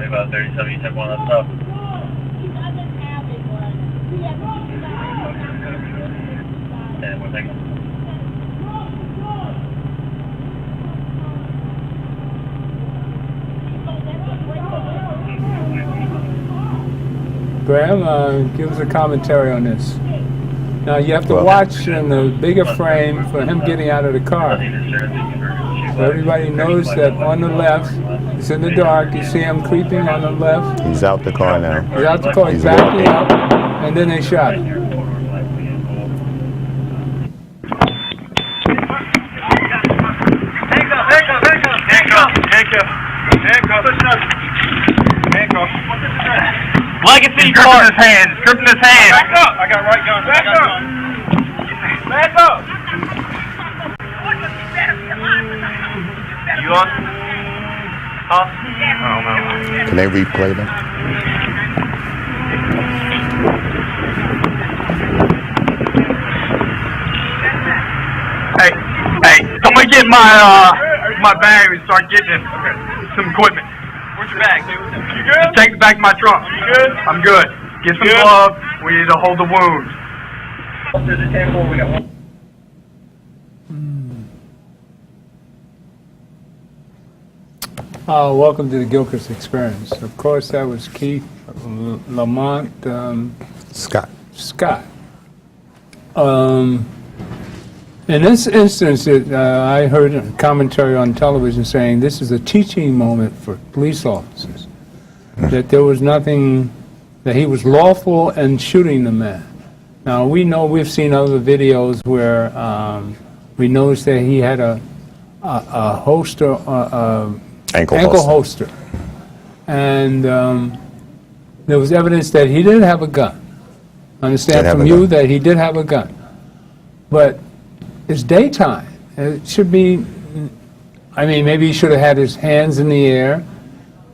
about 37, you said one on top. And 1 second. Graham, give us a commentary on this. Now you have to watch in the bigger frame for him getting out of the car. So everybody knows that on the left, it's in the dark, you see him creeping on the left. He's out the car now. He's out the car, he's backing up, and then they shot him. Legacy gripping his hands. Gripping his hands. Back up. I got right gun. Back up. Back up. You on? Huh? I don't know. Can they replay that? Hey, somebody get my bag and start getting some equipment. Where's your bag? You good? Take it back in my trunk. You good? I'm good. Get some gloves. We need to hold the wound. There's a 10-4. We got one. Welcome to the Gilchrist Experience. Of course, that was Keith Lamont Scott. In this instance, I heard a commentary on television saying this is a teaching moment for police officers, that there was nothing, that he was lawful in shooting the man. Now, we know, we've seen other videos where we noticed that he had a holster, ankle holster. And there was evidence that he did have a gun. I understand from you that he did have a gun. But it's daytime. It should be, I mean, maybe he should have had his hands in the air.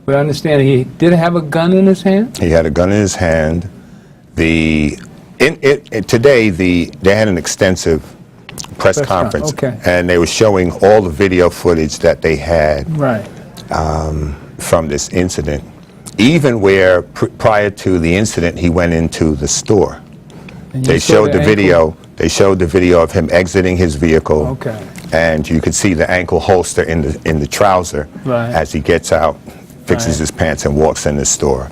But I understand he did have a gun in his hand? He had a gun in his hand. Today, they had an extensive press conference. Okay. And they were showing all the video footage that they had from this incident. Even where, prior to the incident, he went into the store. They showed the video. They showed the video of him exiting his vehicle. Okay. And you could see the ankle holster in the trouser as he gets out, fixes his pants, and walks in the store.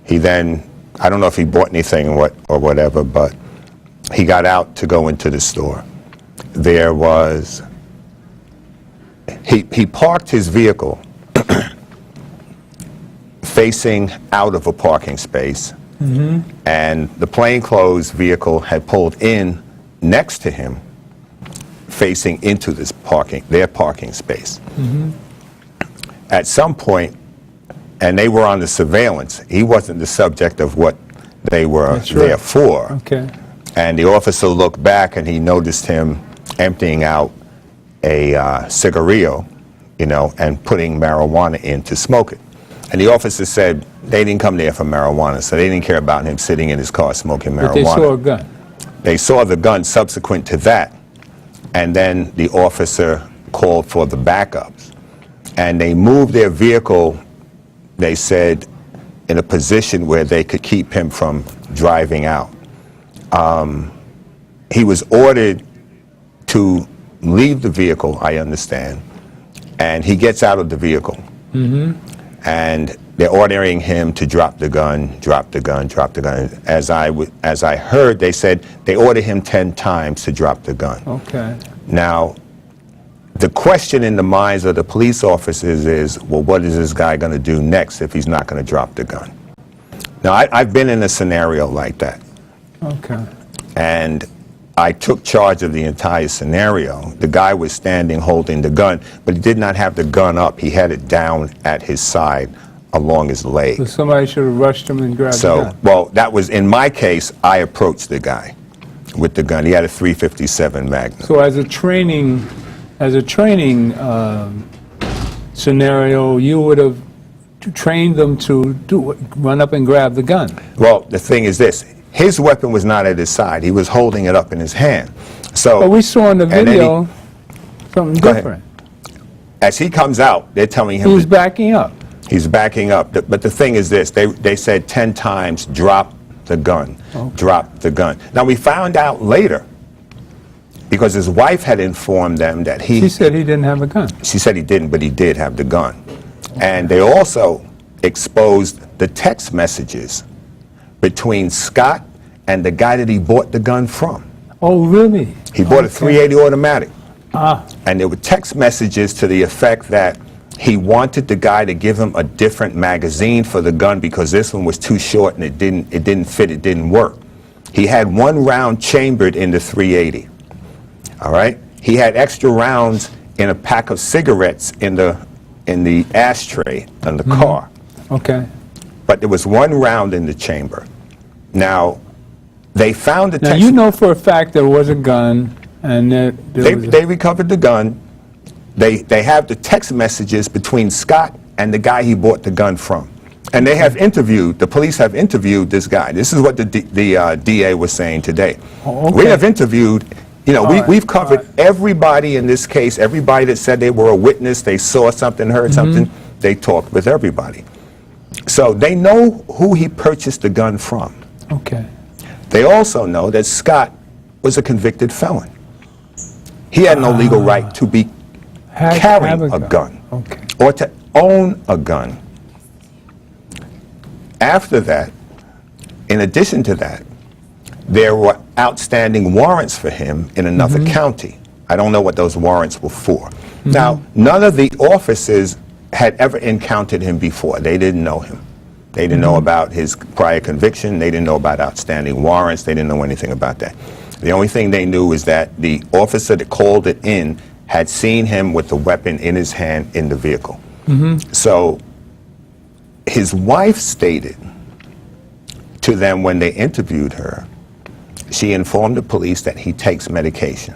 He then, I don't know if he bought anything or whatever, but he got out to go into the store. There was, he parked his vehicle facing out of a parking space. And the plainclothes vehicle had pulled in next to him, facing into this their parking space. At some point, and they were on the surveillance, he wasn't the subject of what they were there for. Okay. And the officer looked back and he noticed him emptying out a cigarillo, and putting marijuana in to smoke it. And the officer said they didn't come there for marijuana, so they didn't care about him sitting in his car smoking marijuana. But they saw a gun. They saw the gun subsequent to that, and then the officer called for the backups. And they moved their vehicle, they said, in a position where they could keep him from driving out. He was ordered to leave the vehicle, I understand, and he gets out of the vehicle. And they're ordering him to drop the gun, drop the gun, drop the gun. As I heard, they said they ordered him 10 times to drop the gun. Okay. Now, the question in the minds of the police officers is, well, what is this guy going to do next if he's not going to drop the gun? Now, I've been in a scenario like that. Okay. And I took charge of the entire scenario. The guy was standing holding the gun, but he did not have the gun up. He had it down at his side along his leg. So somebody should have rushed him and grabbed the gun. Well, that was, in my case, I approached the guy with the gun. He had a .357 Magnum. So as a training scenario, you would have trained them to run up and grab the gun. Well, the thing is this. His weapon was not at his side. He was holding it up in his hand. So, but we saw in the video something different. As he comes out, they're telling him... He was backing up. He's backing up. But the thing is this, they said 10 times, drop the gun, drop the gun. Now, we found out later, because his wife had informed them that She said he didn't have a gun. She said he didn't, but he did have the gun. And they also exposed the text messages between Scott and the guy that he bought the gun from. Oh, really? He bought a .380 automatic. Ah. And there were text messages to the effect that he wanted the guy to give him a different magazine for the gun because this one was too short and it didn't fit, it didn't work. He had one round chambered in the .380. All right? He had extra rounds in a pack of cigarettes in the ashtray in the car. Okay. But there was one round in the chamber. Now, they found the Now, text. you know for a fact there was a gun, and that They recovered the gun. They have the text messages between Scott and the guy he bought the gun from. And they have interviewed, the police have interviewed this guy. This is what the DA was saying today. Oh, okay. We have interviewed, you know, we've covered everybody in this case, everybody that said they were a witness, they saw something, heard something, they talked with everybody. So they know who he purchased the gun from. Okay. They also know that Scott was a convicted felon. He had no legal right to be carrying a gun Okay. or to own a gun. After that, in addition to that, there were outstanding warrants for him in another county. I don't know what those warrants were for. Now, none of the officers had ever encountered him before. They didn't know him. They didn't know about his prior conviction. They didn't know about outstanding warrants. They didn't know anything about that. The only thing they knew is that the officer that called it in had seen him with the weapon in his hand in the vehicle. So his wife stated to them when they interviewed her, she informed the police that he takes medication.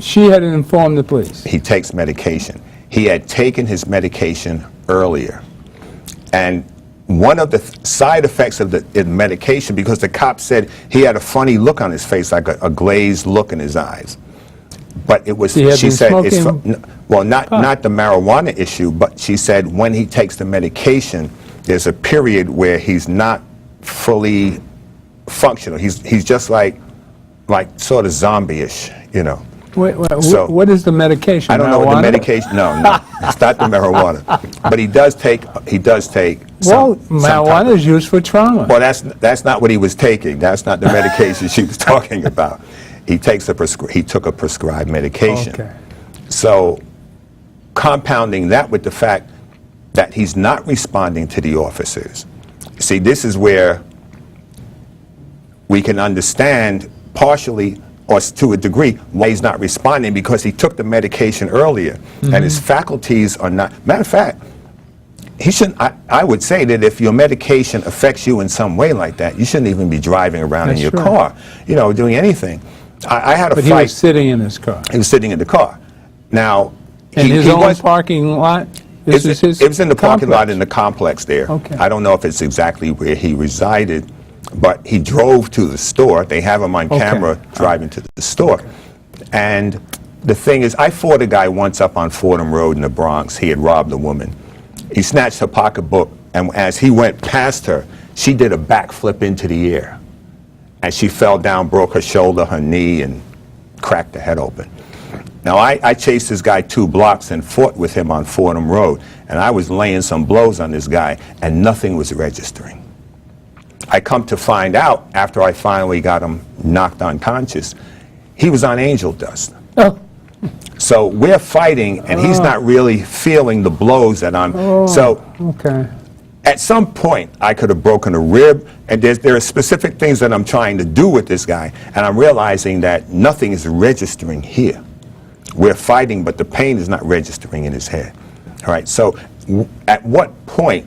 She had informed the police. He takes medication. He had taken his medication earlier. And one of the side effects of the medication, because the cop said he had a funny look on his face, like a glazed look in his eyes. But it was, she said, it's well, not the marijuana issue, but she said when he takes the medication, there's a period where he's not fully functional. He's just like sort of zombie-ish, you know. Wait, So- what is the medication? I don't know what the Marijuana? medication. No, it's not the marijuana. But he does take. Well, some marijuana type of- is used for trauma. Well, that's not what he was taking. That's not the medication she was talking about. He took a prescribed medication. Okay. So, compounding that with the fact that he's not responding to the officers. See, this is where we can understand partially, or to a degree, why he's not responding, because he took the medication earlier, and his faculties are not. Matter of fact, he shouldn't. I would say that if your medication affects you in some way like that, you shouldn't even be driving around in That's your right. car, you know, doing anything. I had a But fight. he was sitting in his car. He was sitting in the car. Now, In his he own was. parking lot? It was in the parking lot in the complex there. Okay. I don't know if it's exactly where he resided, but he drove to the store. They have him on camera driving to the store. And the thing is, I fought a guy once up on Fordham Road in the Bronx. He had robbed a woman. He snatched her pocketbook, and as he went past her, she did a backflip into the air. And she fell down, broke her shoulder, her knee, and cracked her head open. Now, I chased this guy 2 blocks and fought with him on Fordham Road, and I was laying some blows on this guy, and nothing was registering. I come to find out, after I finally got him knocked unconscious, he was on angel dust. Oh. So we're fighting, and he's not really feeling the blows that I'm. So Okay. at some point, I could have broken a rib, and there are specific things that I'm trying to do with this guy, and I'm realizing that nothing is registering here. We're fighting, but the pain is not registering in his head. All right, so at what point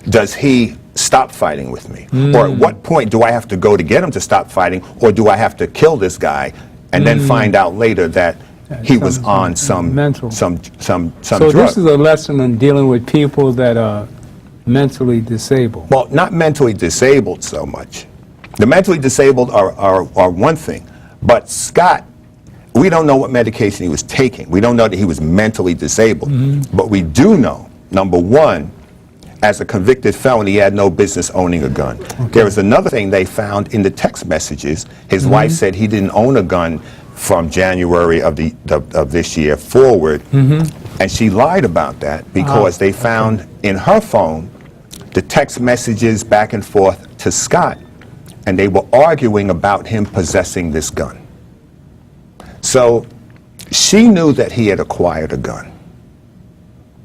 does he stop fighting with me? Or at what point do I have to go to get him to stop fighting, or do I have to kill this guy and then find out later that he was on some mental. some So drug? this is a lesson in dealing with people that are mentally disabled. Well, not mentally disabled so much. The mentally disabled are one thing, but Scott, we don't know what medication he was taking. We don't know that he was mentally disabled. But we do know, number one, as a convicted felon, he had no business owning a gun. There was another thing they found in the text messages. His wife said he didn't own a gun from January of this year forward, and she lied about that because they found in her phone the text messages back and forth to Scott, and they were arguing about him possessing this gun. So she knew that he had acquired a gun.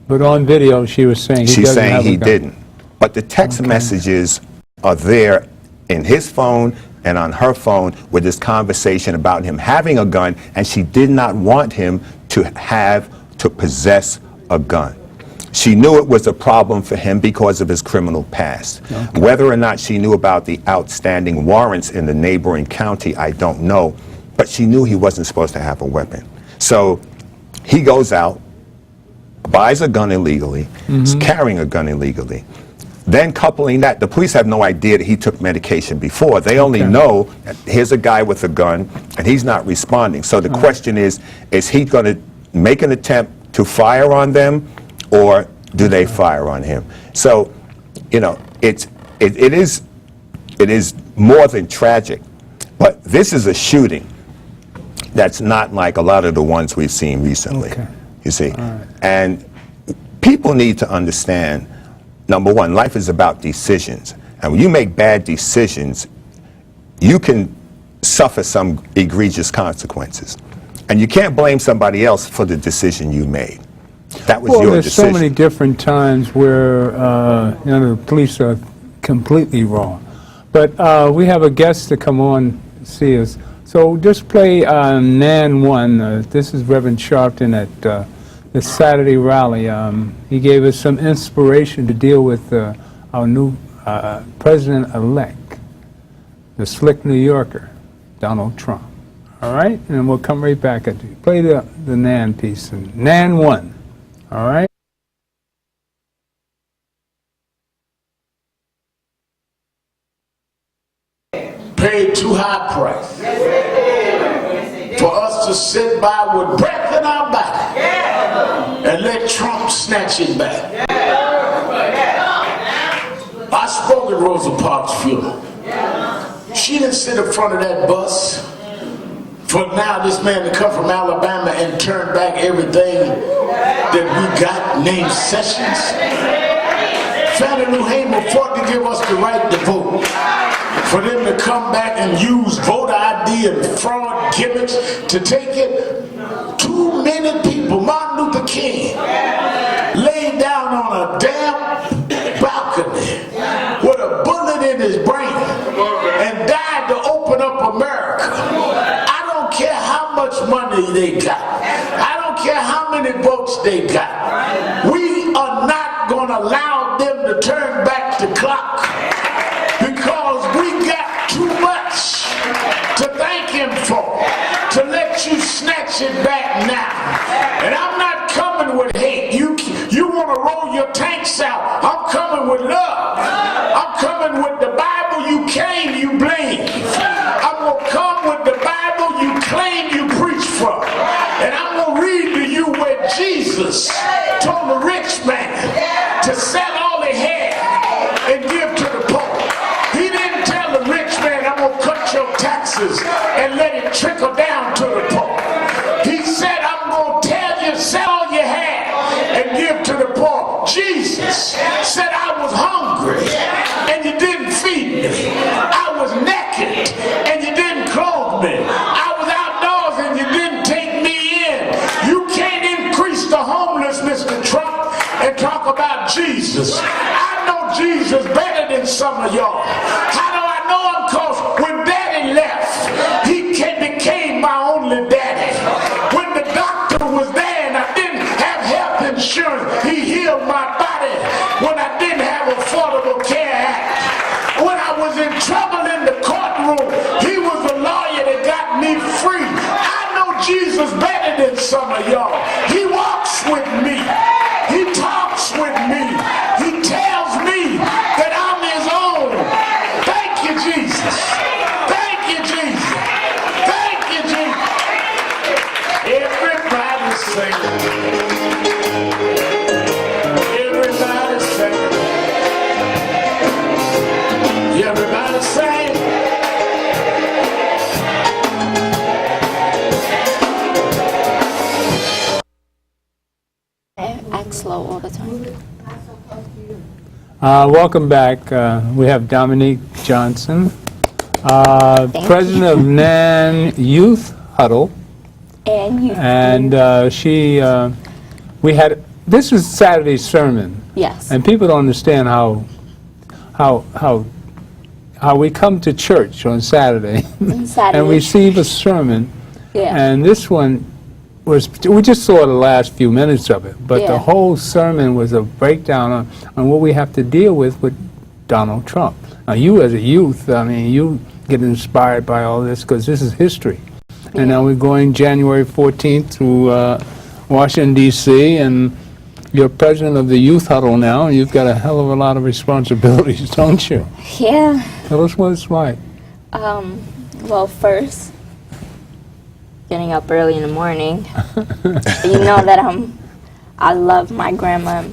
But on video, she was saying he She's doesn't have saying a he gun. didn't. But the text messages are there in his phone and on her phone with this conversation about him having a gun, and she did not want him to possess a gun. She knew it was a problem for him because of his criminal past. Whether or not she knew about the outstanding warrants in the neighboring county, I don't know, but she knew he wasn't supposed to have a weapon. So he goes out, buys a gun illegally, is carrying a gun illegally. Then coupling that, the police have no idea that he took medication before. They only know that here's a guy with a gun and he's not responding. So the question is he going to make an attempt to fire on them, or do they fire on him? So, you know, it is more than tragic, but this is a shooting that's not like a lot of the ones we've seen recently. You see, and people need to understand, number one, life is about decisions. And when you make bad decisions, you can suffer some egregious consequences. And you can't blame somebody else for the decision you made. That was your there's decision. so many different times where you know, the police are completely wrong. But we have a guest to come on and see us. So just play Nan 1. This is Reverend Sharpton at the Saturday rally. He gave us some inspiration to deal with our new president-elect, the slick New Yorker, Donald Trump. All right? And we'll come right back at you. Play the Nan piece, Nan 1. All right? Paid too high a price for us to sit by with breath in our body and let Trump snatch it back. I spoke at Rosa Parks' funeral. She didn't sit in front of that bus for now this man to come from Alabama and turn back everything that we got named Sessions. Fannie Lou Hamer fought to give us the right to vote. For them to come back and use voter ID and fraud gimmicks to take it. Too many people, Martin Luther King, laid down on a damn balcony with a bullet in his brain and died to open up America. I don't care how much money they got. I don't care how many votes they got. We are not going to allow them to turn back the clock, because we got too much to thank him for, to let you snatch it back now. And I'm not coming with hate. You want to roll your tanks out. I'm coming with love. I'm coming with the Bible you claim you blame. I'm going to come with the Bible you claim you preach from. And I'm going to read to you where Jesus told a rich man to sell all he had and give to the poor. He didn't tell the rich man, I'm going to cut your taxes and let it trickle down to the poor. He said, I'm going to tell you, sell all you have and give to the poor. Jesus said, I was hungry and you didn't feed me. I was naked and you didn't clothe me. I was outdoors and you didn't take me in. You can't increase the homeless, Mr. Trump, and talk about Jesus. I know Jesus better than some of y'all. How do I know him? Because when Daddy left, he became my only daddy. When the doctor was there and I didn't have health insurance, he healed my body. When I didn't have Affordable Care Act, when I was in trouble in the courtroom, he was the lawyer that got me free. I know Jesus better than some of y'all. He walks with me. He talks with me. He tells me that I'm his own. Thank you, Jesus. Thank you, Jesus. Thank you, Jesus. sing. Everybody sing. Everybody sing. I act slow all the time. Welcome back. We have Diamonique Johnson, president of NAN Youth Huddle. And you. And this was Saturday's sermon. Yes. And people don't understand how we come to church on Saturday and receive a sermon. Yeah. And this one we just saw the last few minutes of it, but the whole sermon was a breakdown on what we have to deal with Donald Trump. Now, you as a youth, I mean, you get inspired by all this because this is history. And now we're going January 14th to Washington, D.C., and you're president of the Youth Huddle now, and you've got a hell of a lot of responsibilities, don't you? Yeah. Tell us what it's like. Well, first, getting up early in the morning. You know that I love my grandma,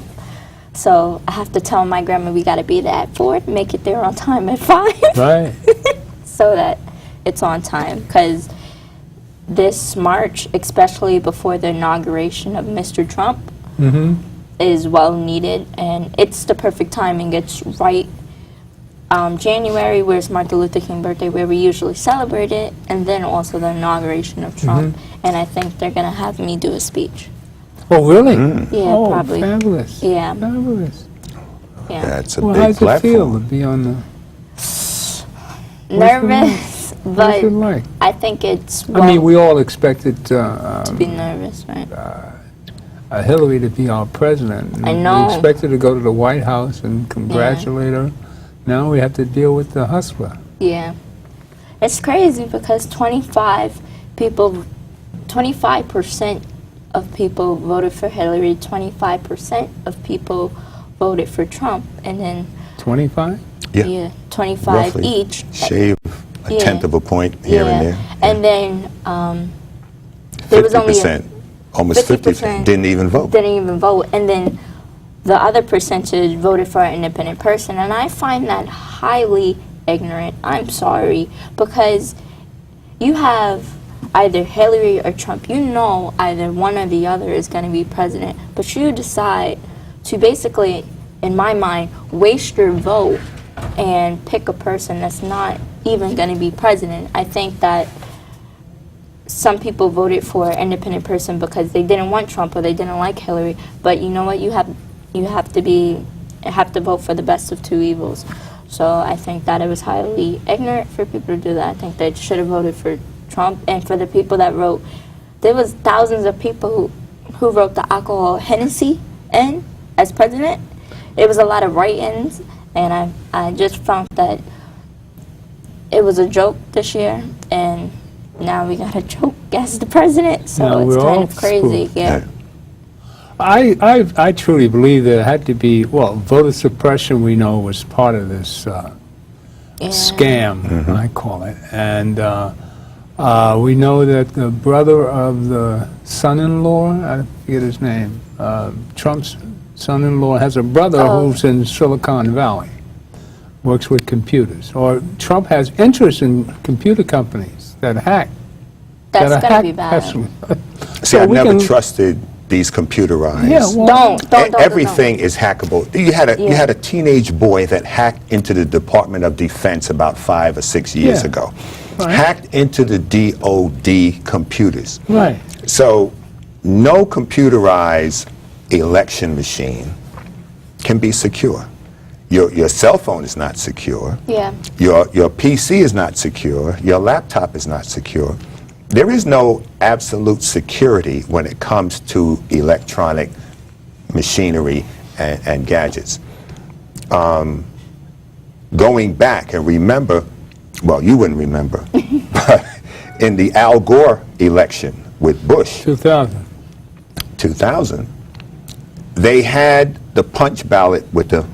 so I have to tell my grandma we got to be there at 4 to make it there on time at 5. Right. So that it's on time, because this March, especially before the inauguration of Mr. Trump, is well needed, and it's the perfect timing. It's right January, where it's Martin Luther King birthday, where we usually celebrate it, and then also the inauguration of Trump. And I think they're going to have me do a speech. Oh, really? Yeah, probably. Fabulous. Yeah. Fabulous. Yeah. That's a Well, big how's it feel to platform. be on the... Nervous, What's but it like? I think it's I mean, we all expected to be nervous, right? Hillary to be our president. I know. We expected to go to the White House and congratulate her. Now we have to deal with the hustler. Yeah. It's crazy because 25% of people voted for Hillary, 25% of people voted for Trump, and then 25? yeah 25 Roughly. each. Shave a tenth of a point here and there. And then there was only 50%, almost 50% didn't even vote. And then the other percentage voted for an independent person, and I find that highly ignorant. I'm sorry, because you have either Hillary or Trump. You know either one or the other is going to be president, but you decide to basically, in my mind, waste your vote and pick a person that's not even going to be president. I think that some people voted for an independent person because they didn't want Trump or they didn't like Hillary, but you know what? You have to vote for the best of two evils. So I think that it was highly ignorant for people to do that. I think they should have voted for Trump. And for the people that wrote, there was thousands of people who wrote the alcohol Hennessy in as president. It was a lot of write-ins, and I just found that it was a joke this year, and now we got a joke as the president, so Now it's we're kind all of crazy. spooked. Yeah. I truly believe there had to be, well, voter suppression we know was part of this scam, I call it. And we know that the brother of the son-in-law, I forget his name, Trump's son-in-law has a brother who's in Silicon Valley, works with computers. Or Trump has interest in computer companies that hack. That's going to be bad. See, I never trusted these computerized. Yeah, well, Don't. Everything is hackable. You had a teenage boy that hacked into the Department of Defense about 5 or 6 years ago. Right. Hacked into the DOD computers. Right. So no computerized election machine can be secure. Your cell phone is not secure. Yeah. Your PC is not secure. Your laptop is not secure. There is no absolute security when it comes to electronic machinery and gadgets. Going back and remember, well, you wouldn't remember, but in the Al Gore election with Bush, 2000, they had the punch ballot with the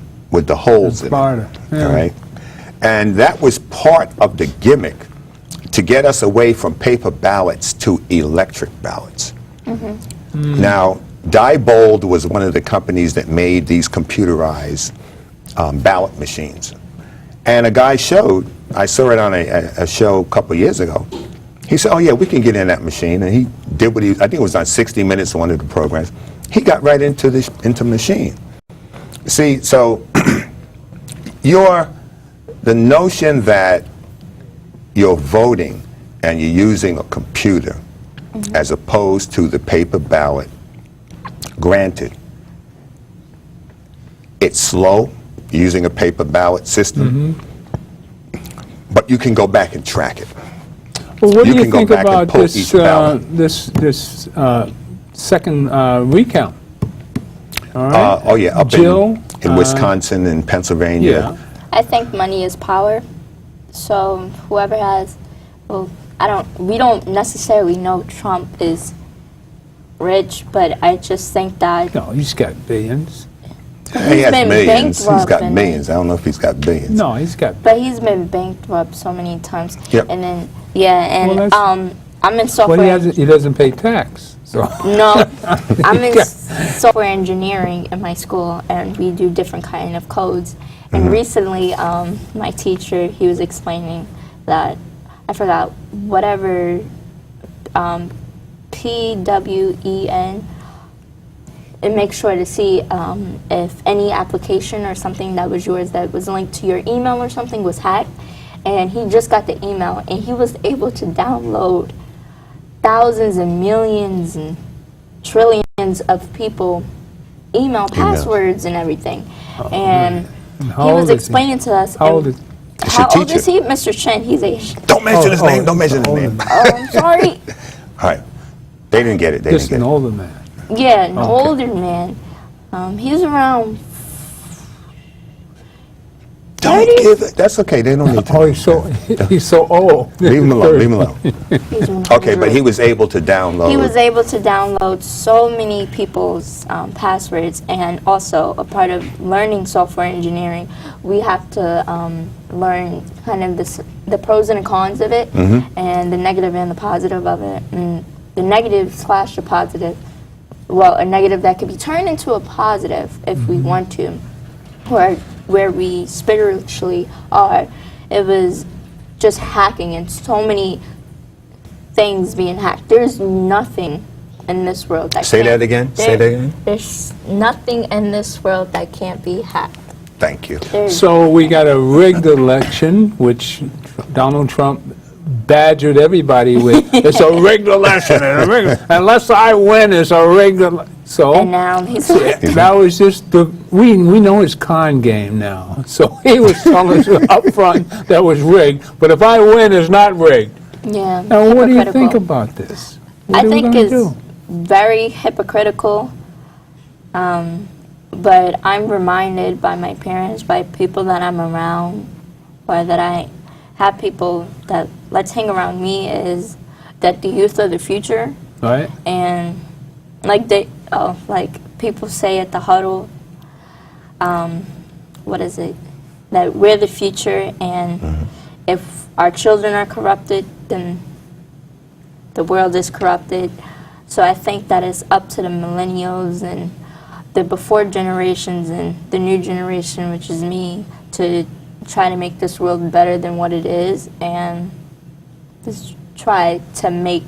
holes in it. Florida. Yeah. All right, and that was part of the gimmick to get us away from paper ballots to electric ballots. Now, Diebold was one of the companies that made these computerized ballot machines. And a guy showed, I saw it on a show a couple years ago. He said, oh yeah, we can get in that machine. And he did what I think it was on 60 Minutes, one of the programs. He got right into the machine. See, so the notion that you're voting and you're using a computer as opposed to the paper ballot, granted, it's slow using a paper ballot system, but you can go back and track it. Well, what do you can go think back and about pull this, each ballot. this second recount? All right. Oh yeah, up Jill, in Wisconsin and Pennsylvania. Yeah. I think money is power. So whoever has, well, we don't necessarily know Trump is rich, but I just think that No, he's got billions. He has been millions. He's got bankrupt, millions. I don't know if he's got billions. No, he's got. but he's been bankrupt so many times. Yep. And then and Well, that's- I'm in software. Well, he doesn't pay tax. So. No, I'm in software engineering in my school, and we do different kind of codes. And recently, my teacher, he was explaining that, I forgot, whatever, PWEN, and make sure to see if any application or something that was yours that was linked to your email or something was hacked. And he just got the email, and he was able to download thousands and millions and trillions of people email passwords and everything. And How he old was is explaining to us. How old is? It's your How old teacher. is he? Mr. Chen, he's Asian. Don't mention his name. Don't mention his older name. man. Oh, I'm sorry. All right. They didn't get it. They Just didn't an get it. older man. Yeah, an older man. He's around Don't 30? give it. That's okay. They don't need to. Oh, he's so old. Leave him alone. Leave him alone. he's around Okay, but he was able to download. He was able to download so many people's passwords, and also a part of learning software engineering, we have to learn kind of the pros and the cons of it, and the negative and the positive of it. And the negative / the positive, well, a negative that could be turned into a positive if we want to, or where we spiritually are. It was just hacking and so many things being hacked. There's nothing in this world that Say can't- that again. Say that again. There's nothing in this world that can't be hacked. Thank you. There's So we got a rigged election, which Donald Trump badgered everybody with. It's a rigged election, and unless I win, it's a rigged election. So and now he's that was just we know his con game now. So he was telling us up front that was rigged, but if I win, it's not rigged. yeah. Now, what do you think hypocritical. about this? What I are we think gonna it's do? very hypocritical. But I'm reminded by my parents, by people that I'm around, or that I have people that let's hang around me, is that the youth are the future. Right? And like people say at the Huddle, what is it? That we're the future, and if our children are corrupted, then the world is corrupted. So I think that it's up to the millennials and the before generations and the new generation, which is me, to try to make this world better than what it is, and just try to make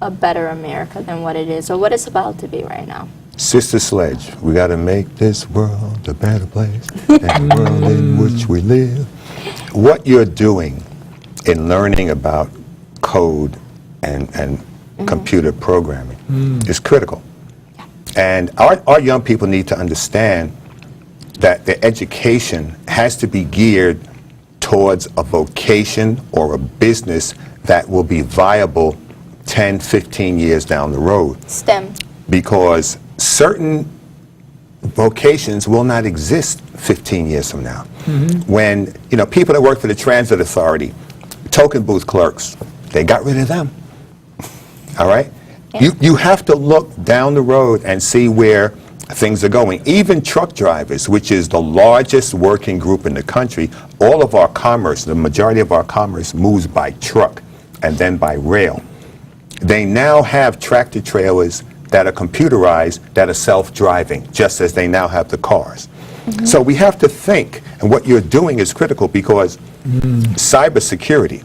a better America than what it is, or what it's about to be right now. Sister Sledge, we got to make this world a better place, and the world in which we live. What you're doing in learning about code and computer programming is critical. And our young people need to understand that their education has to be geared towards a vocation or a business that will be viable 10, 15 years down the road. STEM. Because certain vocations will not exist 15 years from now. When, people that work for the Transit Authority, token booth clerks, they got rid of them. All right? Yeah. You have to look down the road and see where things are going. Even truck drivers, which is the largest working group in the country, all of our commerce, the majority of our commerce moves by truck and then by rail. They now have tractor trailers that are computerized, that are self-driving, just as they now have the cars. So we have to think, and what you're doing is critical because cybersecurity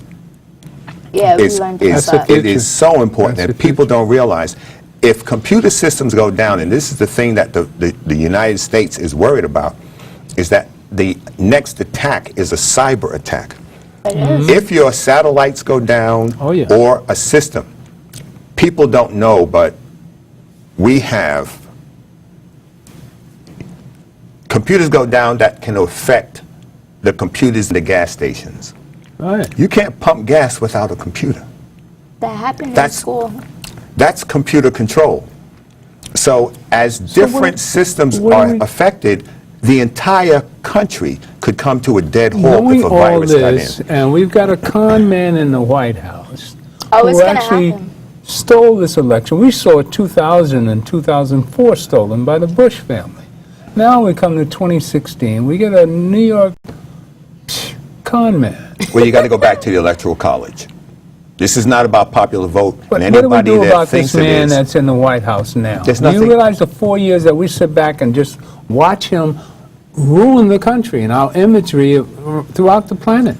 Yeah, we is, learned is about it is so important That's that the people don't realize. If computer systems go down, and this is the thing that the United States is worried about, is that the next attack is a cyber attack. It is. If your satellites go down Oh, yeah. or a system, people don't know, but we have computers go down that can affect the computers in the gas stations. Right. You can't pump gas without a computer. That happened in That's- school. That's computer control. So as different systems what do are we- affected, the entire country could come to a dead halt Knowing if a all virus got this, in. and we've got a con man in the White House Oh, it's who gonna actually happen. stole this election. We saw 2000 and 2004 stolen by the Bush family. Now we come to 2016. We get a New York con man. Well, you got to go back to the Electoral College. This is not about popular vote. But And what do we anybody do that about thinks this it man is, that's in the White House now? There's Do you nothing- realize the 4 years that we sit back and just watch him ruin the country and our imagery throughout the planet?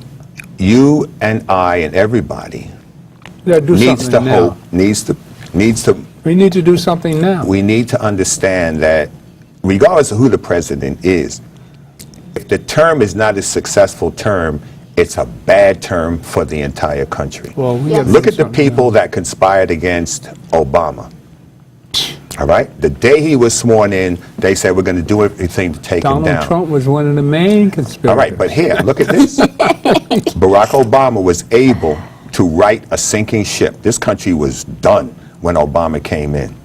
you and I and everybody We gotta do needs to something now. hope, needs to, We need to do something now. we need to understand that regardless of who the president is, if the term is not a successful term, it's a bad term for the entire country. Well, we Yeah. gotta Look do at the something people that conspired against Obama. All right? The day he was sworn in, they said we're going to do everything to take him Donald down. Trump was one of the main conspirators. All right, but here, look at this. Barack Obama was able to right a sinking ship. This country was done when Obama came in.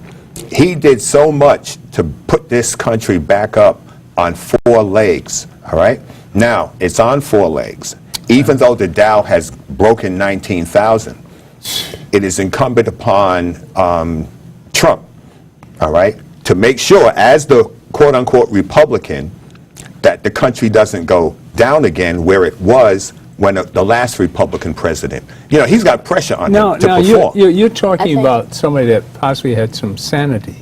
He did so much to put this country back up on 4 legs, all right? Now, it's on 4 legs. Even though the Dow has broken 19,000, it is incumbent upon Trump, all right, to make sure, as the quote-unquote Republican, that the country doesn't go down again where it was when the last Republican president. You know, he's got pressure on Now, him to now perform. you're talking think- about somebody that possibly had some sanity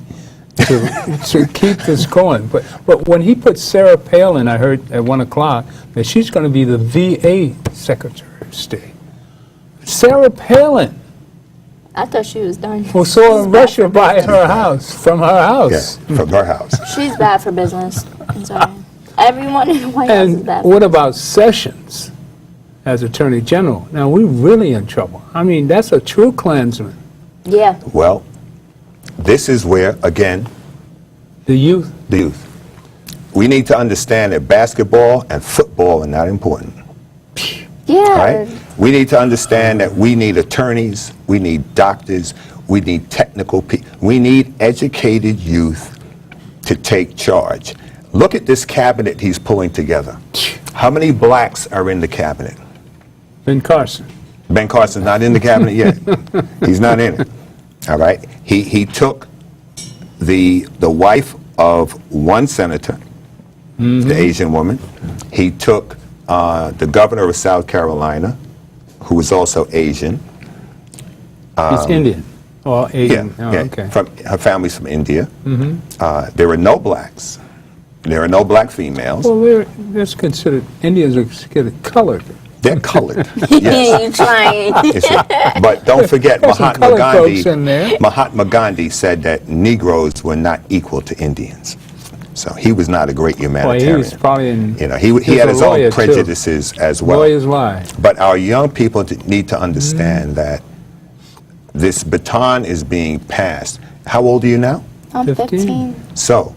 to keep this going. But when he put Sarah Palin, I heard at 1 o'clock, that she's going to be the VA Secretary of State. Sarah Palin I thought she was done. who saw She's Russia bad for by business. her house, from her house. Yes, from her house. She's bad for business. I'm sorry. Everyone in the White House is And bad. what about Sessions as Attorney General? Now, we're really in trouble. I mean, that's a true Klansman. Yeah. Well, this is where, again, The youth. the youth. We need to understand that basketball and football are not important. Yeah. Right? We need to understand that we need attorneys, we need doctors, we need technical people, we need educated youth to take charge. Look at this cabinet he's pulling together. How many blacks are in the cabinet? Ben Carson. Ben Carson's not in the cabinet yet. He's not in it. All right? He took the wife of one senator, the Asian woman. He took the governor of South Carolina, who was also Asian. He's Indian. Or Asian. Oh, yeah. okay. Her family's from India. There were no blacks. There are no black females. Well, that's considered, Indians are considered colored. They're colored. You Yes. trying. But don't forget, There's some Mahatma colored Gandhi, folks in there. Mahatma Gandhi said that Negroes were not equal to Indians. So he was not a great Boy, he humanitarian. was probably in. You know, he was had a his lawyer, own too. prejudices as well. Lawyers lie. But our young people need to understand that this baton is being passed. How old are you now? I'm 15. 15. So,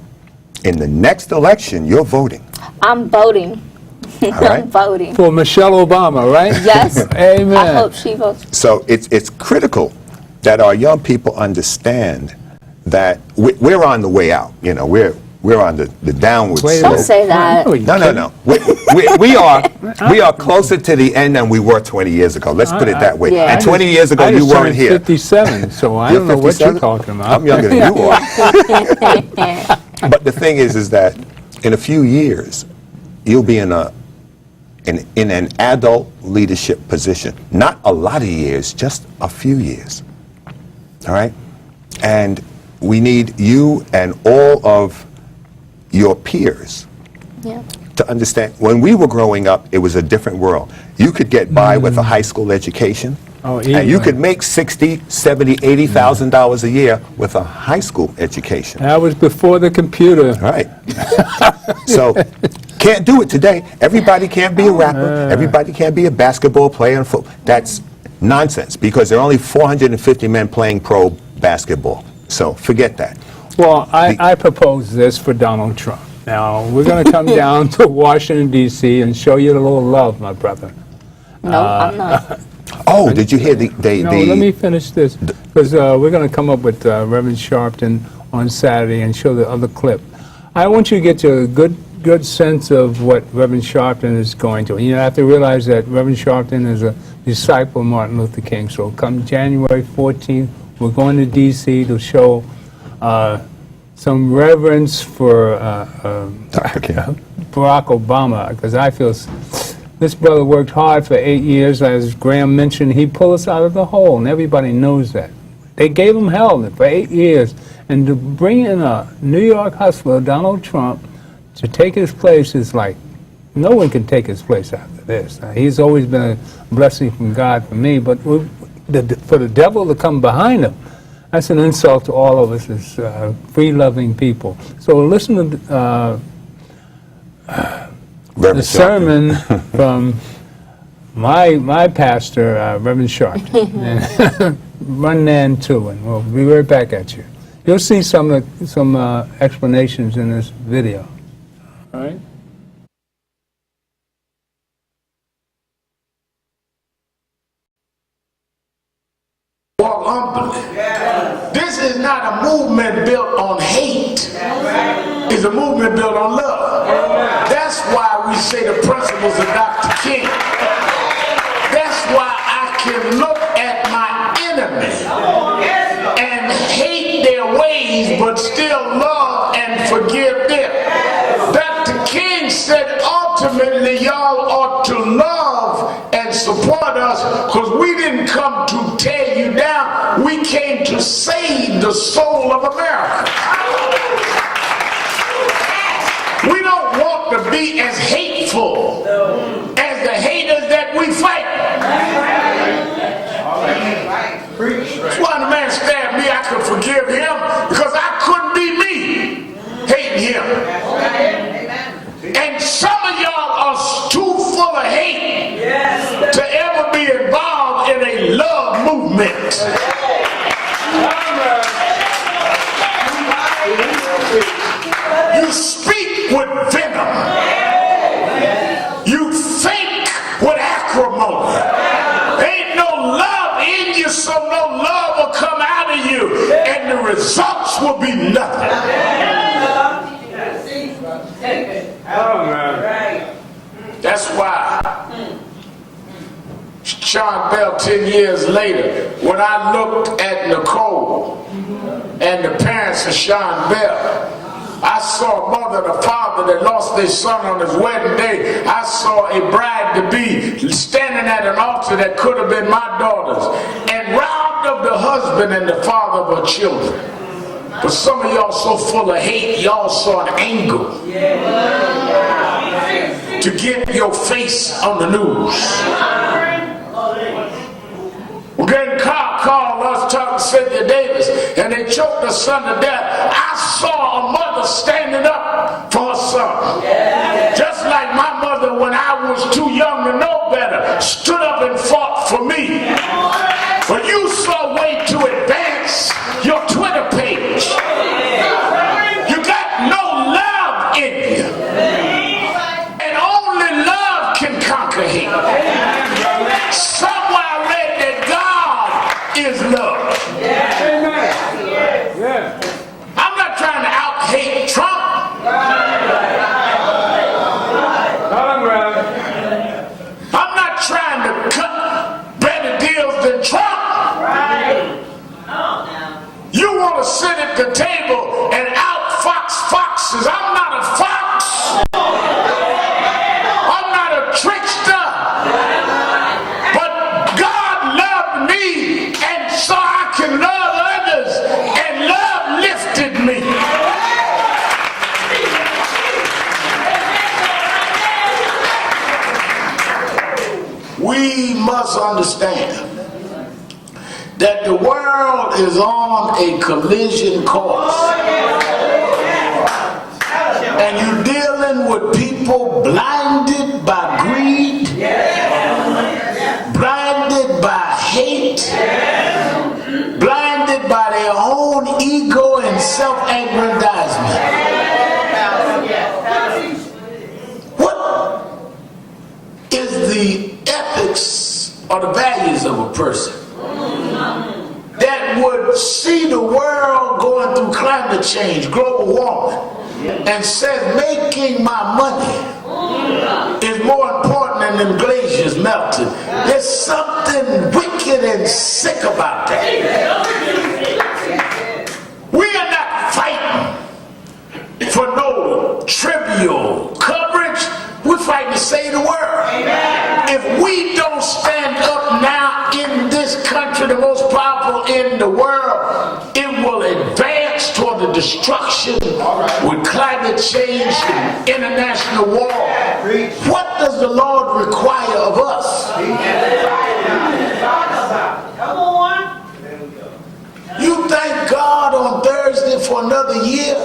in the next election, you're voting. I'm voting. All right? I'm voting. For Michelle Obama, right? Yes. Amen. I hope she votes. So it's critical that our young people understand that we're on the way out. You know, we're on the downward Wait a slope. Don't say that. No, you No, no, no. We are closer to the end than we were 20 years ago. Let's put it that way. Yeah. And 20 years ago, I you just weren't turned here. 57, so I You're don't know what you're 57? talking about. I'm younger than you are. But the thing is that in a few years, you'll be in an adult leadership position. Not a lot of years, just a few years. All right? And we need you and all of your peers Yeah. to understand. When we were growing up, it was a different world. You could get by with a high school education, and you easily. could make $60,000, $70,000, $80,000 a year with a high school education. That was before the computer. All right. So, can't do it today. Everybody can't be a rapper. Everybody can't be a basketball player and football. That's nonsense, because there are only 450 men playing pro basketball. So forget that. Well, I propose this for Donald Trump. Now, we're going to come down to Washington, D.C. and show you a little love, my brother. No, I'm not. Oh, did you hear No, let me finish this, because we're going to come up with Reverend Sharpton on Saturday and show the other clip. I want you to get a good sense of what Reverend Sharpton is going to. You have to realize that Reverend Sharpton is a disciple of Martin Luther King. So come January 14th, we're going to D.C. to show some reverence for Barack Obama, because I feel this brother worked hard for 8 years. As Graham mentioned, he pulled us out of the hole, and everybody knows that. They gave him hell for 8 years. And to bring in a New York hustler, Donald Trump, to take his place is like, no one can take his place after this. He's always been a blessing from God for me, but for the devil to come behind him, that's an insult to all of us as free-loving people. So listen to the sermon from my pastor, Reverend Sharpton. Run Nan too, and we'll be right back at you. You'll see some explanations in this video. All right? Walk humbly. This is not a movement built on hate. It's a movement built on love. That's why we say the principles of Dr. King. That's why I can look at my enemy and hate their ways, but still love and forgive them. Dr. King said ultimately y'all ought to love and support us, because we didn't come to tear you down. We came to save the soul of America. We don't want to be as hateful as the haters that we fight. That's why the man stabbed me, I could forgive him, because I couldn't be me hating him. And some of y'all are too full of hate to ever be involved in a love movement. You speak with venom. You think with acrimony. Ain't no love in you, so no love will come out of you, and the results will be nothing. That's why Sean Bell, 10 years later, when I looked at Nicole and the parents of Sean Bell, I saw a mother and a father that lost their son on his wedding day. I saw a bride-to-be standing at an altar that could have been my daughter's, and robbed of the husband and the father of her children. But some of y'all so full of hate, y'all saw an angle to get your face on the news. We're getting called us talking to Cynthia Davis, and they choked her son to death. I saw a mother standing up for her son. Just like my mother, when I was too young to know better, stood up and fought for me. But you saw a way to advance your Twitter page. You got no love in you. And only love can conquer hate. Somewhere I read that God is love. I'm not trying to out-hate Trump. I'm not trying to cut better deals than Trump. You want to sit at the table and outfox foxes. I'm not a fox. I'm not a trickster. But God loved me, and so I can love others. must understand that the world is on a collision course. And you're dealing with people blinded by greed, blinded by hate, blinded by their own ego and self-aggrandizement. What is the ethics or the values of a person that would see the world going through climate change, global warming, and says making my money is more important than them glaciers melting? There's something wicked and sick about that. We are not fighting for no trivial coverage. We're fighting to save the world. If we don't stand up now in this country, the most powerful in the world, it will advance toward the destruction with climate change and international war. What does the Lord require of us? Come on. You thank God on Thursday for another year?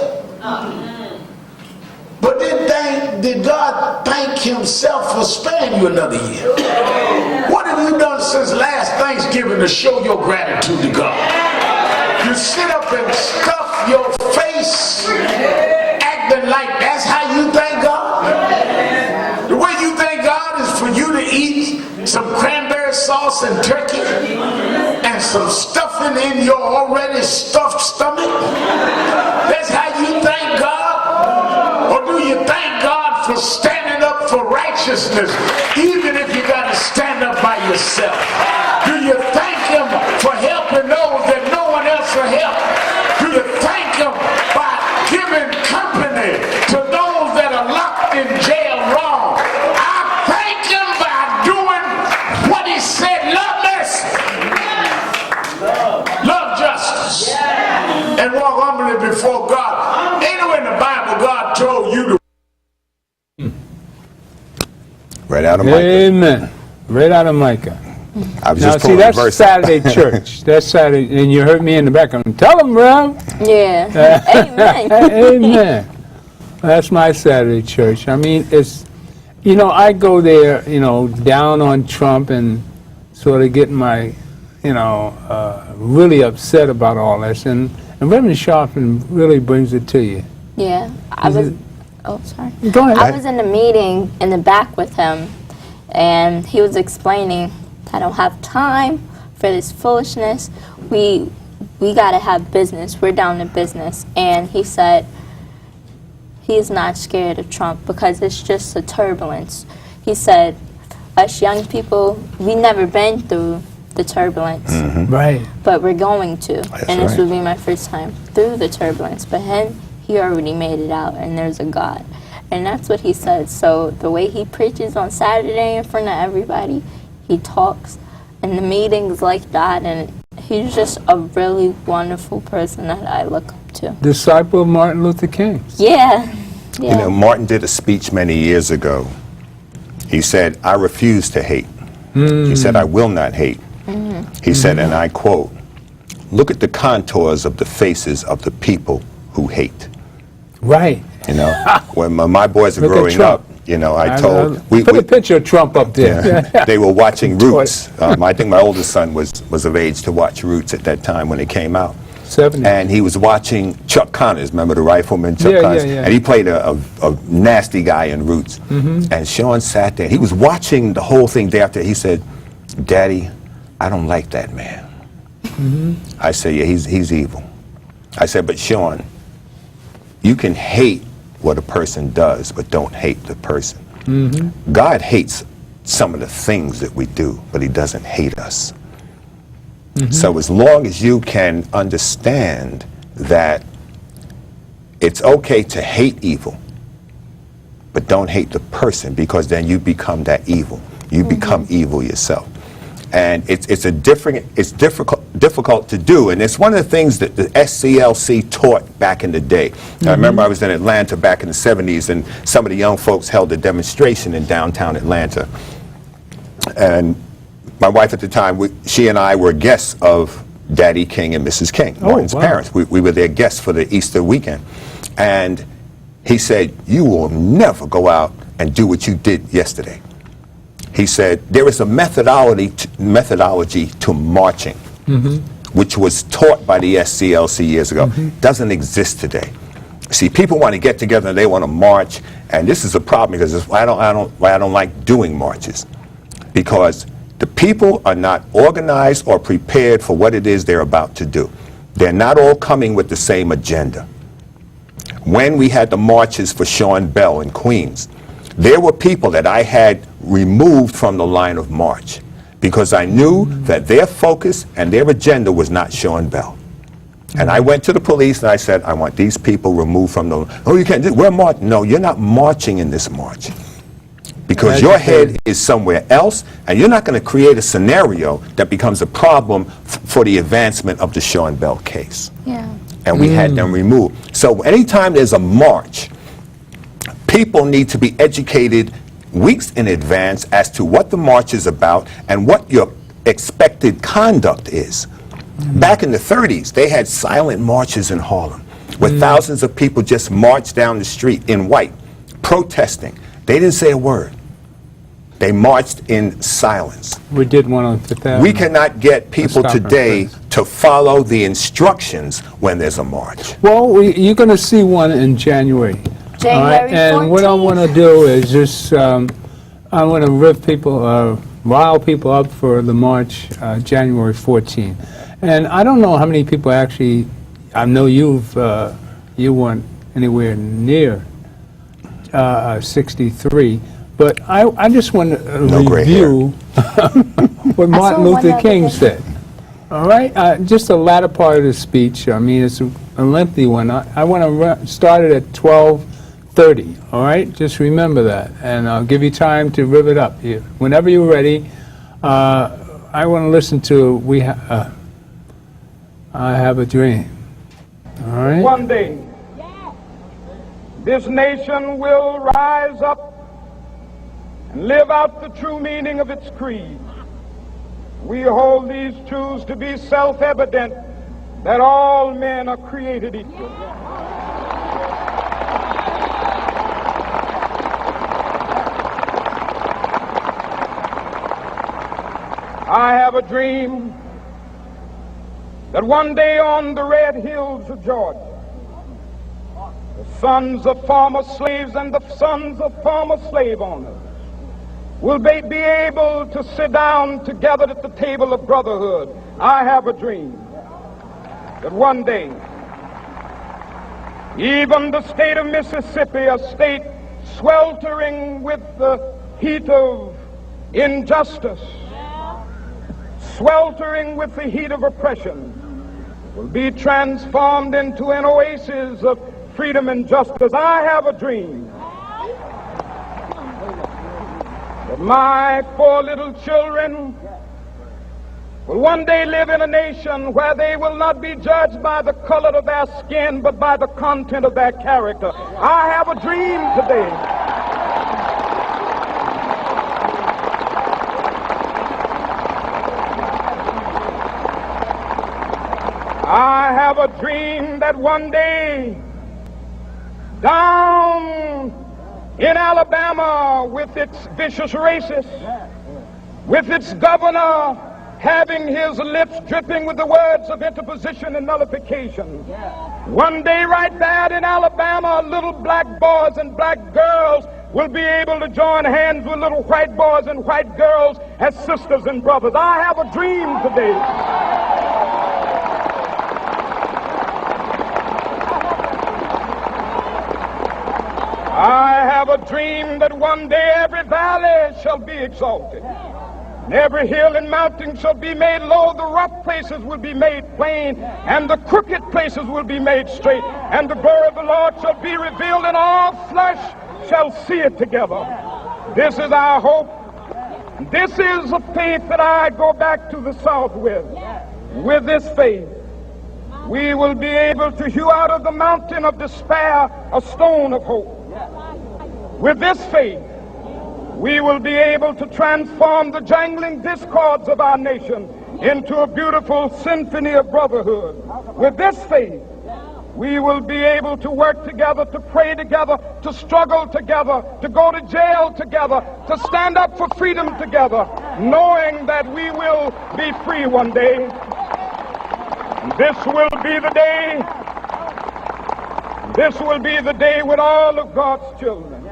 But did God thank himself for sparing you another year? What have you done since last Thanksgiving to show your gratitude to God? You sit up and stuff your face acting like that's how you thank God? The way you thank God is for you to eat some cranberry sauce and turkey and some stuffing in your already stuffed stomach? That's how you thank God? Or do you thank God for standing up for righteousness, even if you got to stand up by yourself? Do you thank him for helping those that no one else will help? Do you thank him by giving company to those that are locked in jail wrong? I thank him by doing what he said: love mercy, love justice, and walk humbly before God. Anywhere in the Bible God told you to. Right out of Micah. Amen. Right out of Micah. I was Now, just see, pulling the that's verse. Saturday church. That's Saturday, and you heard me in the background. Tell them, bro. Yeah. Amen. Amen. That's my Saturday church. I mean, it's, you know, I go there, you know, down on Trump and sort of getting my, you know, really upset about all this. And Reverend Sharpton really brings it to you. Yeah. I was. Oh, sorry. Go ahead. I was in a meeting in the back with him, and he was explaining, I don't have time for this foolishness. We got to have business. We're down to business. And he said he's not scared of Trump because it's just a turbulence. He said, us young people, we never been through the turbulence. Right. But we're going to. And this right. will be my first time through the turbulence. But him, he already made it out, and there's a God. And that's what he said. So the way he preaches on Saturday in front of everybody, he talks in the meetings like that, and he's just a really wonderful person that I look up to. Disciple of Martin Luther King. Yeah. Yeah. You know, Martin did a speech many years ago. He said, I refuse to hate. He said, I will not hate. He said, and I quote, look at the contours of the faces of the people who hate. Right. You know, when my boys were Look at growing Trump. up, you know, I told... Put a picture of Trump up there. they were watching Roots. I think my oldest son was of age to watch Roots at that time when it came out. 70. And he was watching Chuck Connors, remember the rifleman Chuck Connors? Yeah. And he played a nasty guy in Roots. And Sean sat there. He was watching the whole thing day after. He said, Daddy, I don't like that man. I said, yeah, he's evil. I said, but Sean, you can hate what a person does, but don't hate the person. God hates some of the things that we do, but he doesn't hate us. So as long as you can understand that it's okay to hate evil, but don't hate the person, because then you become that evil. You become evil yourself. And it's difficult to do, and it's one of the things that the SCLC taught back in the day. I remember I was in Atlanta back in the 70s, and some of the young folks held a demonstration in downtown Atlanta. And my wife at the time, she and I were guests of Daddy King and Mrs. King, Martin's wow. parents. We were their guests for the Easter weekend. And he said, "You will never go out and do what you did yesterday." He said, "There is a methodology to marching, which was taught by the SCLC years ago. Doesn't exist today. See, people want to get together and they want to march, and this is a problem because it's why I don't like doing marches, because the people are not organized or prepared for what it is they're about to do. They're not all coming with the same agenda. When we had the marches for Sean Bell in Queens, there were people that I had removed from the line of march because I knew that their focus and their agenda was not Sean Bell. And I went to the police and I said, I want these people removed from the, oh, you can't do it, we're marching. No, you're not marching in this march, because your head is somewhere else, and you're not going to create a scenario that becomes a problem for the advancement of the Sean Bell case. Yeah. And we had them removed. So anytime there's a march, people need to be educated weeks in advance as to what the march is about and what your expected conduct is. Back in the 30s, they had silent marches in Harlem, where thousands of people just marched down the street in white, protesting. They didn't say a word. They marched in silence. We did one on Fifth Avenue. We cannot get people today to follow the instructions when there's a march. Well, you're going to see one in January. January 14th. And what I want to do is just, I want to rile people up for the march January 14th. And I don't know how many people actually, I know you weren't anywhere near 63, but I just want to review what Martin Luther King said. All right? Just the latter part of the speech, I mean, it's a lengthy one. I want to start it at 12:30, all right? Just remember that, and I'll give you time to riv it up. Whenever you're ready, I want to listen to I Have a Dream. All right? One day, this nation will rise up and live out the true meaning of its creed. We hold these truths to be self-evident, that all men are created equal. I have a dream that one day on the red hills of Georgia, the sons of former slaves and the sons of former slave owners will be able to sit down together at the table of brotherhood. I have a dream that one day, even the state of Mississippi, a state sweltering with the heat of injustice, sweltering with the heat of oppression, will be transformed into an oasis of freedom and justice. I have a dream that my 4 little children will one day live in a nation where they will not be judged by the color of their skin, but by the content of their character. I have a dream today I have a dream that one day down in Alabama, with its vicious racists, with its governor having his lips dripping with the words of interposition and nullification, one day right there in Alabama, little black boys and black girls will be able to join hands with little white boys and white girls as sisters and brothers. I have a dream today I have a dream that one day every valley shall be exalted, and every hill and mountain shall be made low. The rough places will be made plain, and the crooked places will be made straight, and the glory of the Lord shall be revealed, and all flesh shall see it together. This is our hope. This is a faith that I go back to the South with. With this faith, we will be able to hew out of the mountain of despair a stone of hope. With this faith, we will be able to transform the jangling discords of our nation into a beautiful symphony of brotherhood. With this faith, we will be able to work together, to pray together, to struggle together, to go to jail together, to stand up for freedom together, knowing that we will be free one day. This will be the day. This will be the day when all of God's children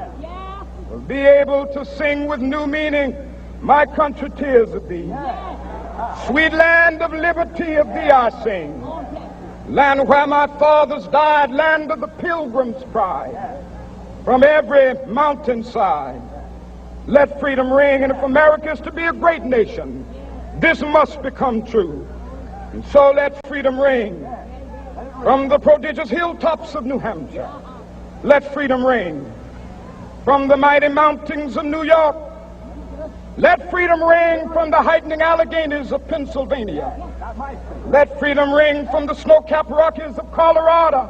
will be able to sing with new meaning, "My country, tears of thee. Sweet land of liberty, of thee I sing. Land where my fathers died, land of the pilgrim's pride. From every mountainside, let freedom ring. And if America is to be a great nation, this must become true. And so let freedom ring. From the prodigious hilltops of New Hampshire, let freedom ring. From the mighty mountains of New York, let freedom ring. From the heightening Alleghenies of Pennsylvania, let freedom ring. From the snow-capped Rockies of Colorado,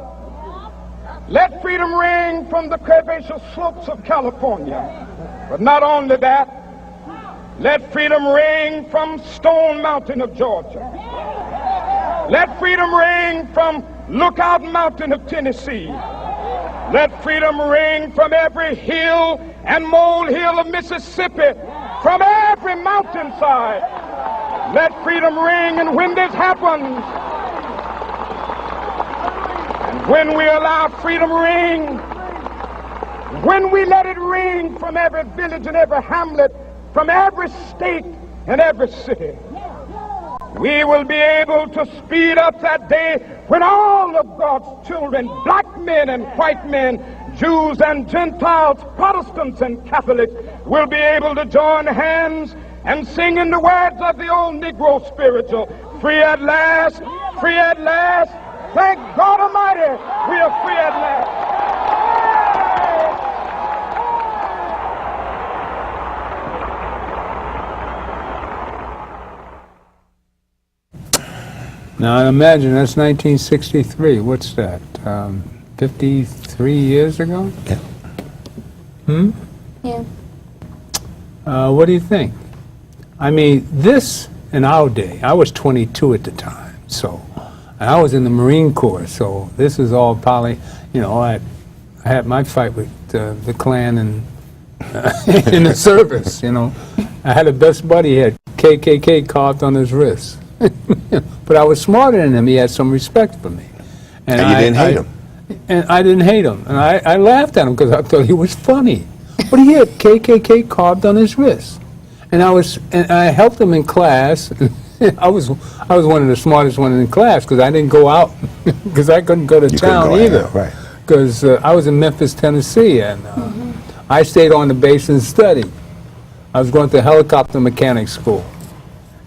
let freedom ring. From the curvaceous slopes of California. But not only that, let freedom ring from Stone Mountain of Georgia. Let freedom ring from Lookout Mountain of Tennessee. Let freedom ring from every hill and molehill of Mississippi, from every mountainside. Let freedom ring. And when this happens, and when we allow freedom ring, when we let it ring from every village and every hamlet, from every state and every city, we will be able to speed up that day when all of God's children, black men and white men, Jews and Gentiles, Protestants and Catholics, will be able to join hands and sing in the words of the old Negro spiritual, "Free at last, free at last. Thank God Almighty, we are free at last." Now imagine that's 1963. What's that? 53 years ago? Yeah. Yeah. What do you think? I mean, this in our day, I was 22 at the time, so and I was in the Marine Corps, so this is all probably, you know, I had my fight with the Klan and in the service, you know. I had a best buddy, he had KKK carved on his wrist. But I was smarter than him. He had some respect for me. And you didn't hate him. And I didn't hate him. And I laughed at him because I thought he was funny. But he had KKK carved on his wrist. And I helped him in class. I was one of the smartest ones in class because I didn't go out because I couldn't go to town either. Right. Because I was in Memphis, Tennessee, and I stayed on the base and studied. I was going to helicopter mechanic school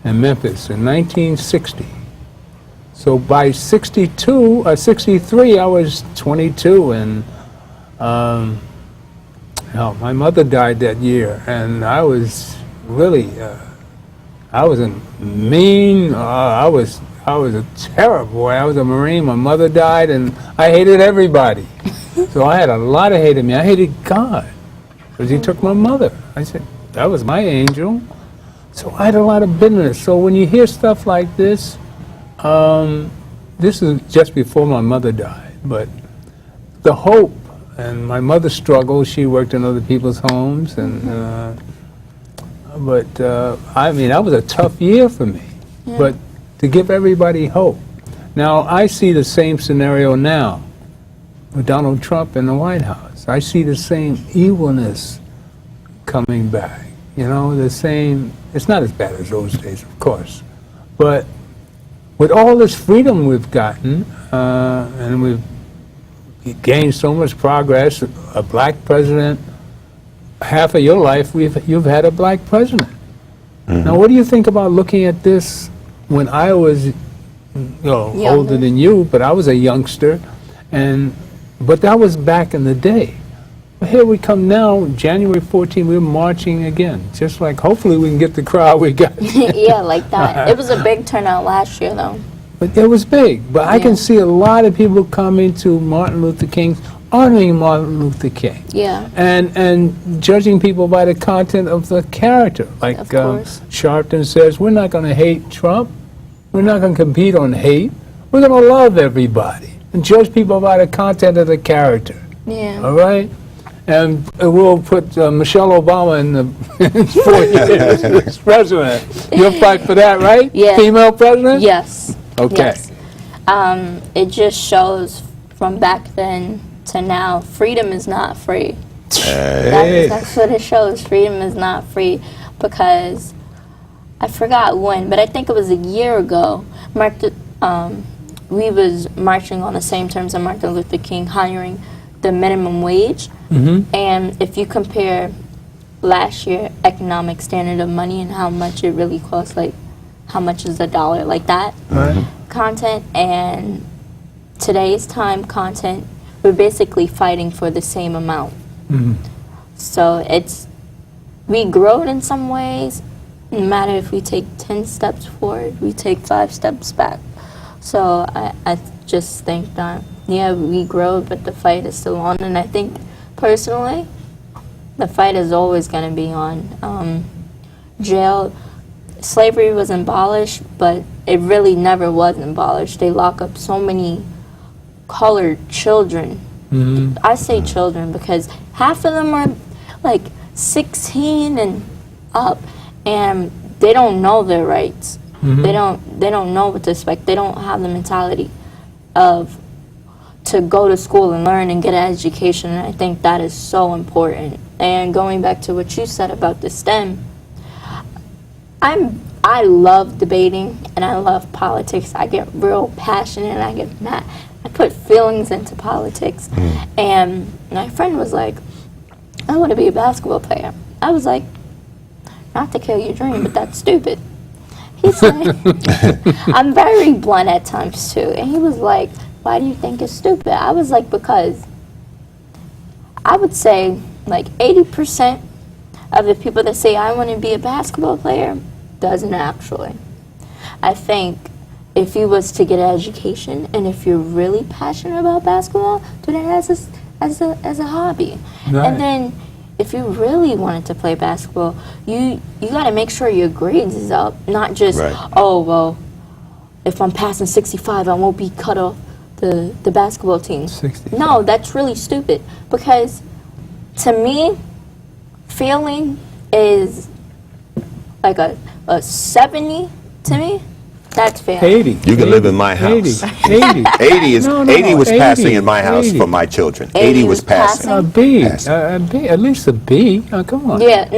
in Memphis in 1960. So by 63, I was 22, and my mother died that year, and I was really, I was a mean, I was a terror boy. I was a Marine. My mother died, and I hated everybody. So I had a lot of hate in me. I hated God because he took my mother. I said, that was my angel. So I had a lot of bitterness. So when you hear stuff like this, this is just before my mother died, but the hope, and my mother struggled. She worked in other people's homes, and I mean, that was a tough year for me. Yeah. But to give everybody hope. Now, I see the same scenario now with Donald Trump in the White House. I see the same evilness coming back. You know, the same, it's not as bad as those days, of course. But with all this freedom we've gotten, and we've gained so much progress, a black president, half of your life you've had a black president. Mm-hmm. Now, what do you think about looking at this when I was, older than you, but I was a youngster, but that was back in the day. But here we come now, January 14th, we're marching again, just like hopefully we can get the crowd we got. Yeah, like that. It was a big turnout last year, though. But it was big. But I can see a lot of people coming to Martin Luther King, honoring Martin Luther King. Yeah. And judging people by the content of the character. Like Of course. Sharpton says, we're not going to hate Trump. We're not going to compete on hate. We're going to love everybody and judge people by the content of the character. Yeah. All right? And we'll put Michelle Obama in the 4 years as president. You'll fight for that, right? Yeah. Female president? Yes. Okay. Yes. It just shows from back then to now, freedom is not free. That's what it shows. Freedom is not free, because I forgot when, but I think it was a year ago, we was marching on the same terms of Martin Luther King hiring the minimum wage. And if you compare last year economic standard of money and how much it really costs, like how much is a dollar, like that content, and today's time content, we're basically fighting for the same amount. So we grown in some ways, no matter if we take 10 steps forward, we take 5 steps back. So I just think that, yeah, we grow, but the fight is still on. And I think, personally, the fight is always going to be on. Slavery was abolished, but it really never was abolished. They lock up so many colored children. I say children because half of them are like 16 and up, and they don't know their rights. They don't know what to expect. They don't have the mentality of to go to school and learn and get an education, and I think that is so important. And going back to what you said about the STEM, I love debating and I love politics. I get real passionate and I get mad. I put feelings into politics. And my friend was like, I want to be a basketball player. I was like, not to kill your dream, but that's stupid. He's like, I'm very blunt at times too. And he was like, why do you think it's stupid? I was like, because I would say like 80% of the people that say I want to be a basketball player doesn't actually. I think if you was to get an education and if you're really passionate about basketball, do that as a hobby. Right. And then if you really wanted to play basketball, you got to make sure your grades is up, not just, oh, well, if I'm passing 65, I won't be cut off the basketball team. 65. No, that's really stupid, because to me, failing is like a 70 to me. That's fair. 80. You can live in my house. 80. 80 is No, 80 was 80, passing in my house 80. for my children. 80 80 was was passing. A B. Passing. A B. At least a B. Oh, come on. Yeah,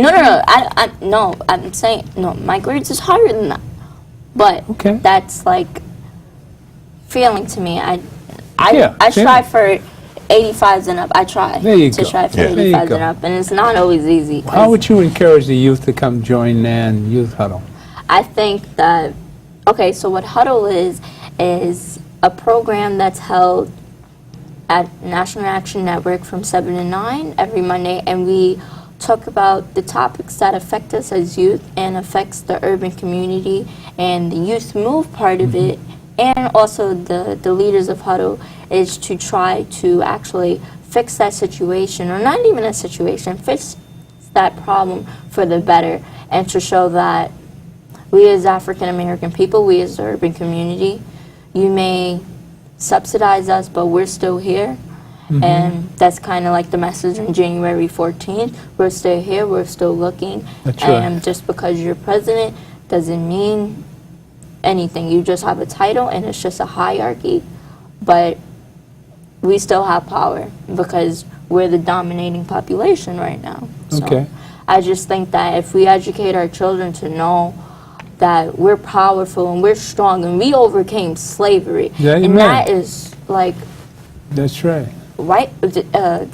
no. I'm saying no. My grades is higher than that, but Okay. that's like failing to me. I Yeah, strive for 85s and up. I try There you to go. strive for Yeah. There you 85s go. and up, and it's not always easy. How would you encourage the youth to come join NAN Youth Huddle? I think that, okay, so what Huddle is a program that's held at National Action Network from 7 to 9 every Monday, and we talk about the topics that affect us as youth and affects the urban community and the youth move part of it, and also the leaders of Huddle is to try to actually fix that situation, or not even a situation, fix that problem for the better, and to show that we as African American people, we as the urban community, you may subsidize us, but we're still here. And that's kind of like the message on January 14th. We're still here, we're still looking. That's right. And just because you're president doesn't mean anything. You just have a title and it's just a hierarchy. But we still have power because we're the dominating population right now. So Okay. I just think that if we educate our children to know that we're powerful and we're strong and we overcame slavery, Yeah, and amen. that is like That's right. white,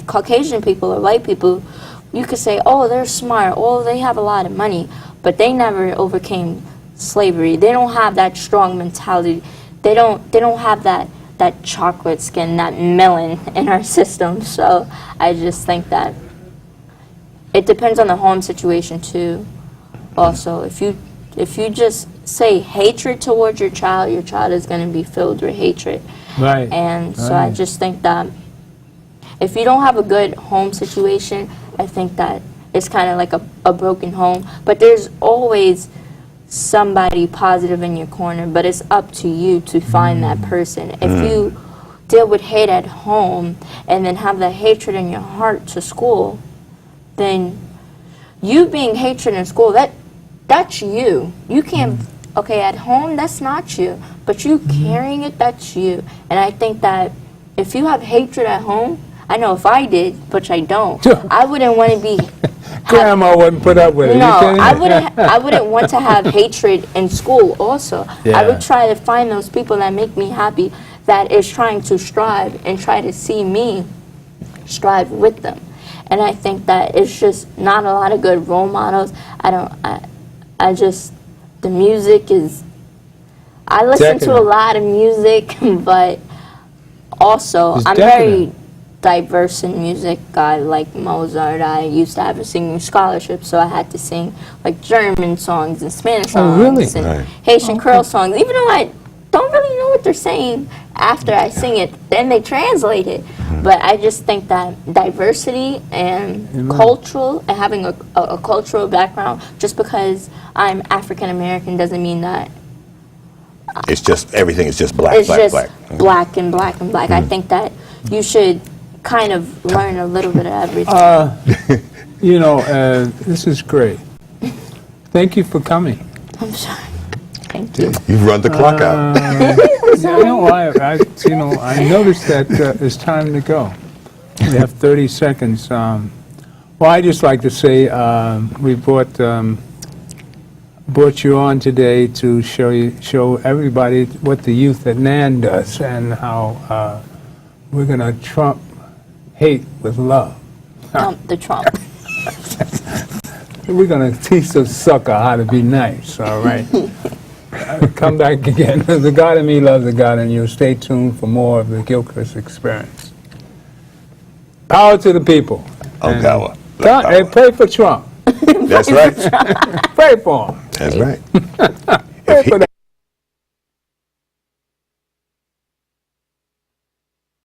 Caucasian people or white people, you could say, oh, they're smart, oh, they have a lot of money, but they never overcame slavery. They don't have that strong mentality. They don't have that chocolate skin, that melon in our system. So I just think that it depends on the home situation too. Also, if you just say hatred towards your child is going to be filled with hatred. Right. And so I just think that if you don't have a good home situation, I think that it's kind of like a broken home. But there's always somebody positive in your corner, but it's up to you to find that person. If you deal with hate at home and then have the hatred in your heart to school, then you being hatred in school, that's you. You can't, okay, at home, that's not you. But you carrying it, that's you. And I think that if you have hatred at home, I know if I did, which I don't, I wouldn't want to be... Grandma wouldn't put up with it. No, You kidding? I wouldn't want to have hatred in school also. Yeah. I would try to find those people that make me happy, that is trying to strive and try to see me strive with them. And I think that it's just not a lot of good role models. I just, the music is, I listen to a lot of music, but also It's I'm decadent. very diverse in music. I like Mozart. I used to have a singing scholarship, so I had to sing like German songs and Spanish songs really? and Right. Haitian Creole songs, even though I don't really know what they're saying after I sing it, then they translate it. But I just think that diversity and cultural, and having a cultural background, just because I'm African American doesn't mean that It's just, everything is just black, it's black, just black. black and black and black. I think that you should kind of learn a little bit of everything. You know, this is great. Thank you for coming. I'm sorry. Thank you. You've run the clock out. You know, I noticed that it's time to go. We have 30 seconds. Well, I just like to say we brought you on today to show everybody what the youth at NAN does and how we're going to trump hate with love. The Trump. We're going to teach the sucker how to be nice, all right? Come back again. The God in me loves the God in you. Stay tuned for more of the Gilchrist Experience. Power to the people. Oh, God. Hey, pray for Trump. That's right. Pray for him. That's right. Pray for that.